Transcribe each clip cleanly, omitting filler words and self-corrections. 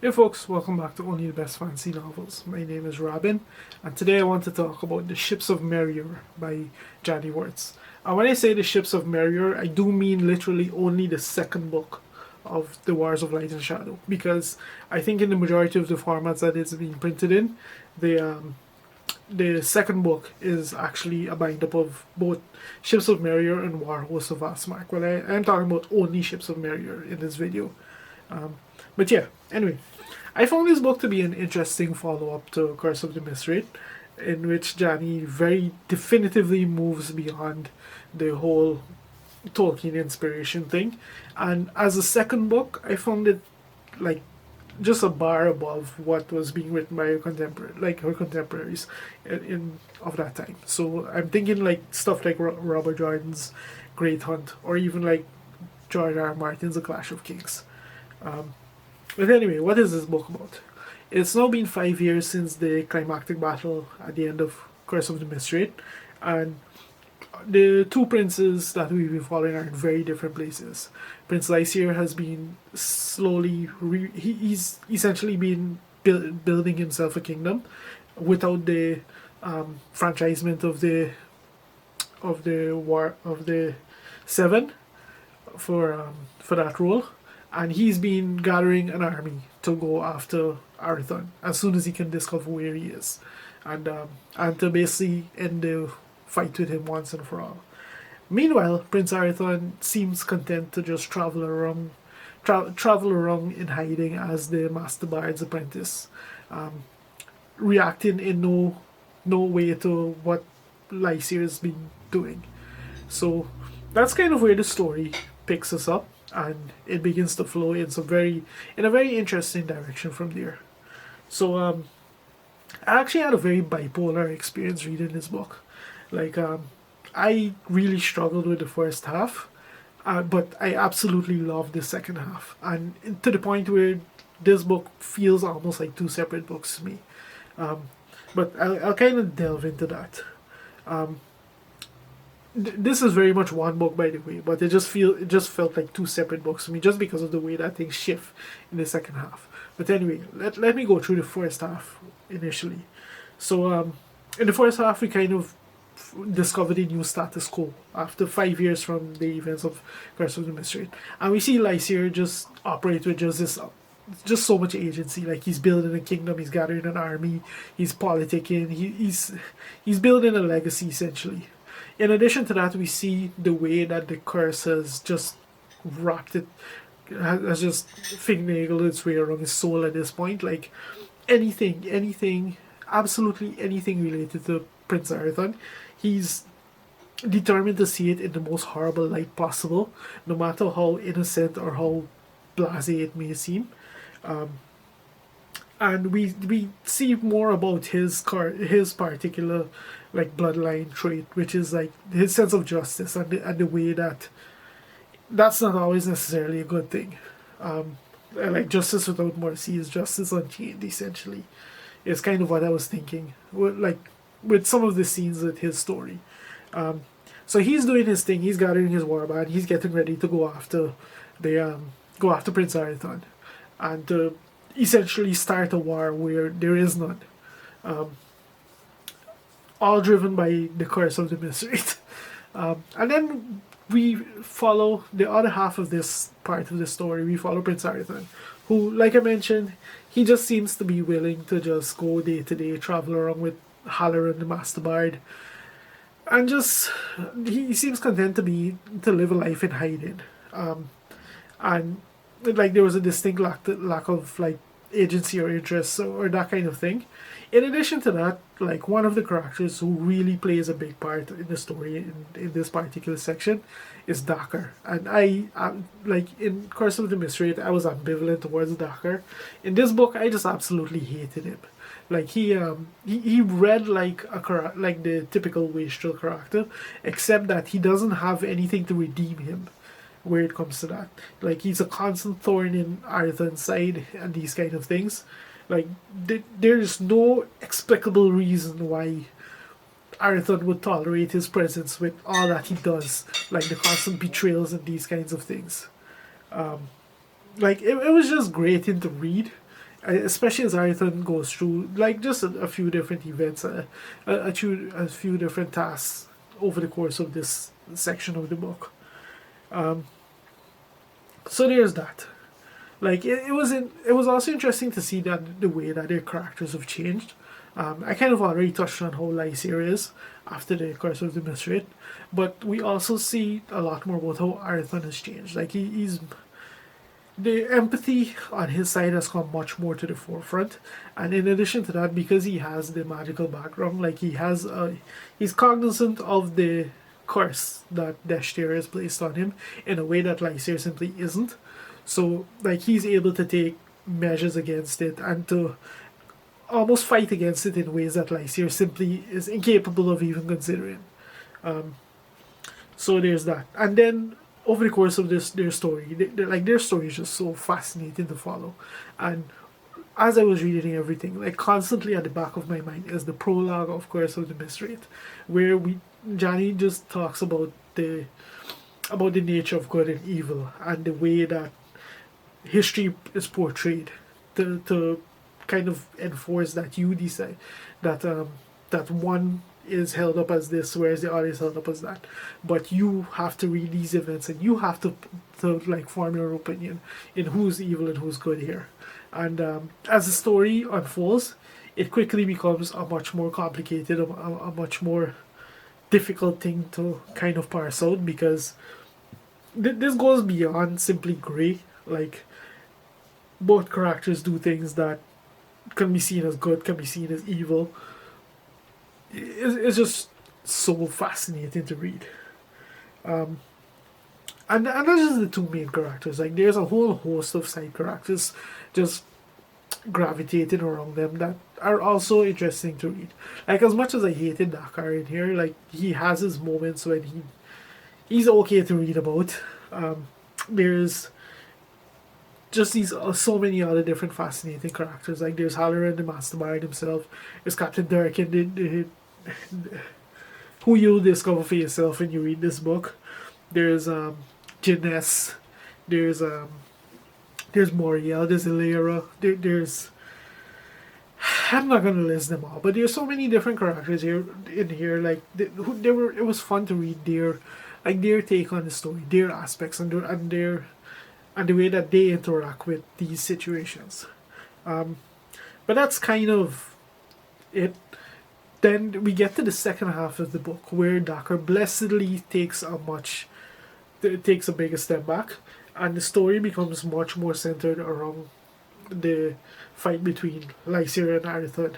Hey folks, welcome back to Only the Best Fantasy Novels. My name is Robin, and today I want to talk about The Ships of Merior by Janny Wurts. And when I say The Ships of Merior, I do mean literally only the second book of The Wars of Light and Shadow, because I think in the majority of the formats that it's being printed in, the second book is actually a bind-up of both Ships of Merior and War Hosts of Asmark. Well, I am talking about only Ships of Merior in this video. But yeah, anyway, I found this book to be an interesting follow-up to Curse of the Misread, in which Janny very definitively moves beyond the whole Tolkien inspiration thing. And as a second book, I found it like just a bar above what was being written by her contemporaries in of that time. So I'm thinking like stuff like Robert Jordan's Great Hunt, or even like George R. R. Martin's The Clash of Kings. But anyway, what is this book about? It's now been 5 years since the climactic battle at the end of Curse of the Misread, and the two princes that we've been following are in very different places. Prince Lysair has been he's essentially been building himself a kingdom without the franchisement of the seven for that role, and he's been gathering an army to go after Arathon as soon as he can discover where he is, and to basically end the fight with him once and for all. Meanwhile, Prince Arathon seems content to just travel around in hiding as the Master Bard's apprentice, reacting in no way to what Lysair's been doing. So that's kind of where the story picks us up, and it begins to flow in a very interesting direction from there. So I actually had a very bipolar experience reading this book. Like I really struggled with the first half, but I absolutely loved the second half, and to the point where this book feels almost like two separate books to me. But I'll kind of delve into that. This is very much one book, by the way, but it just felt like two separate books to me, just because of the way that things shift in the second half. But anyway, let me go through the first half initially. So in the first half, we kind of discovered a new status quo after 5 years from the events of Curse of the Misread, and we see Lysair just operate with just so much agency. Like, he's building a kingdom, he's gathering an army, he's politicking, he's building a legacy essentially. In addition to that, we see the way that the curse has just wrapped it, has just finagled its way around his soul at this point. Like, anything, absolutely anything related to Prince Arathon, he's determined to see it in the most horrible light possible, no matter how innocent or how blasé it may seem. And we see more about his particular like bloodline trait, which is like his sense of justice, and the way that that's not always necessarily a good thing. Like, justice without mercy is justice unchained, essentially. It's kind of what I was thinking, with some of the scenes with his story. So he's doing his thing. He's gathering his warband. He's getting ready to go after Prince Arathon, and to essentially start a war where there is none. All driven by the Curse of the Misread. And then we follow the other half of this part of the story. We follow Prince Arathon, who, like I mentioned, he just seems to be willing to just go day to day, travel around with Halloran the Master Bard, and just he seems content to live a life in hiding. And like, there was a distinct lack of like agency or interest, or that kind of thing. In addition to that, like, one of the characters who really plays a big part in the story in this particular section is Dakar. And I like, in Curse of the Misread, I was ambivalent towards Dakar. In this book, I just absolutely hated him. Like, he read like like the typical wastrel character, except that he doesn't have anything to redeem him where it comes to that. Like, he's a constant thorn in Arathon's side and these kind of things. Like, there's no explicable reason why Arathon would tolerate his presence with all that he does, like the constant betrayals and these kinds of things. Like, it was just grating to read. especially as Arthur goes through like just a few different events, a few different tasks over the course of this section of the book. So there's that. Like it was also interesting to see that the way that their characters have changed. I kind of already touched on how Lysair is after the Curse of the Misread, but we also see a lot more about how Arthur has changed. Like he's the empathy on his side has come much more to the forefront, and in addition to that, because he has the magical background, like he's cognizant of the curse that Deshtir has placed on him in a way that Lysair simply isn't. So like he's able to take measures against it and to almost fight against it in ways that Lysair simply is incapable of even considering. So there's that, and then over the course of their story, their story is just so fascinating to follow, and as I was reading everything, like constantly at the back of my mind is the prologue, of course, of the Misread, where Janny just talks about the nature of good and evil and the way that history is portrayed to kind of enforce that you decide that that one is held up as this whereas the other is held up as that, but you have to read these events and you have to like form your opinion in who's evil and who's good here. And as the story unfolds, it quickly becomes a much more complicated, a much more difficult thing to kind of parse out, because this goes beyond simply grey. Like both characters do things that can be seen as good, can be seen as evil. It's just so fascinating to read. And that's just the two main characters. Like there's a whole host of side characters just gravitating around them that are also interesting to read. Like as much as I hated Dakar in here, like he has his moments when he's okay to read about. There's just these so many other different fascinating characters. Like there's Halloran the Mastermind himself. There's Captain Durkin, who you'll discover for yourself when you read this book. There's Janess. There's Moriel. There's Illyra. There's I'm not gonna list them all, but there's so many different characters here in here. Like they were. It was fun to read their take on the story, their aspects, and the way that they interact with these situations. But that's kind of it. Then we get to the second half of the book where Dakar blessedly takes a bigger step back, and the story becomes much more centered around the fight between Lysair and Arathon.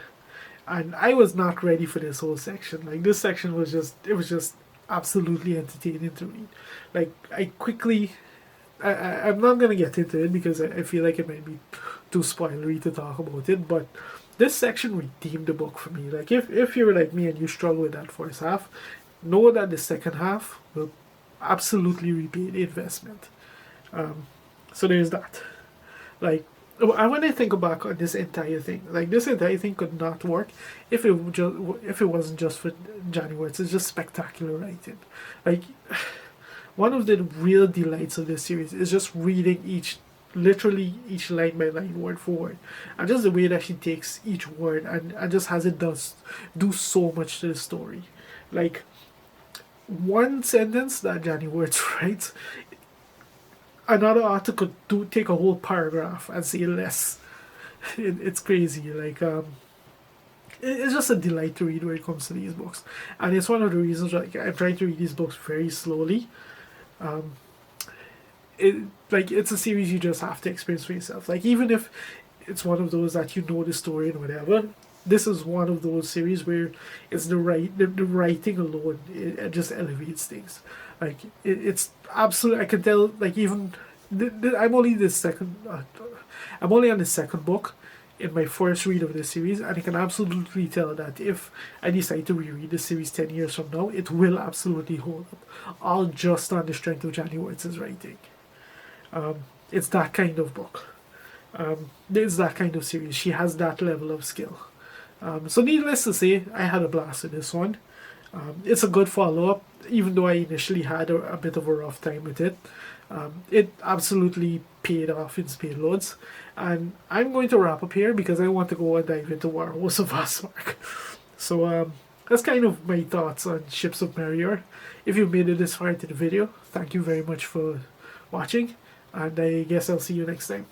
And I was not ready for this whole section. Like this section was just absolutely entertaining to read. Like I'm not gonna get into it because I feel like it might be too spoilery to talk about it, but this section redeemed the book for me. Like if you're like me and you struggle with that first half, know that the second half will absolutely repay the investment. So there's that. Like I when I think back on this entire thing, like this entire thing could not work if it wasn't just for Janny Wurts. It's just spectacular writing. Like one of the real delights of this series is just reading literally each line by line, word for word, and just the way that she takes each word and just has it do so much to the story. Like one sentence that Janny Wurts writes, another author could take a whole paragraph and say less. It's crazy. Like it's just a delight to read when it comes to these books, and it's one of the reasons like I'm trying to read these books very slowly. It's a series you just have to experience for yourself. Like even if it's one of those that you know the story and whatever, this is one of those series where it's the writing alone, it just elevates things. Like it's absolute. I can tell. Like even I'm only I'm only on the second book in my first read of this series, and I can absolutely tell that if I decide to reread the series 10 years from now, it will absolutely hold up, all just on the strength of Janny Wurts' writing. It's that kind of book. It's that kind of series. She has that level of skill. So needless to say, I had a blast with this one. It's a good follow-up, even though I initially had a bit of a rough time with it. It absolutely paid off in spade loads. And I'm going to wrap up here because I want to go and dive into Warhost of Vastmark. So that's kind of my thoughts on Ships of Merior. If you made it this far into the video, thank you very much for watching, and I guess I'll see you next time.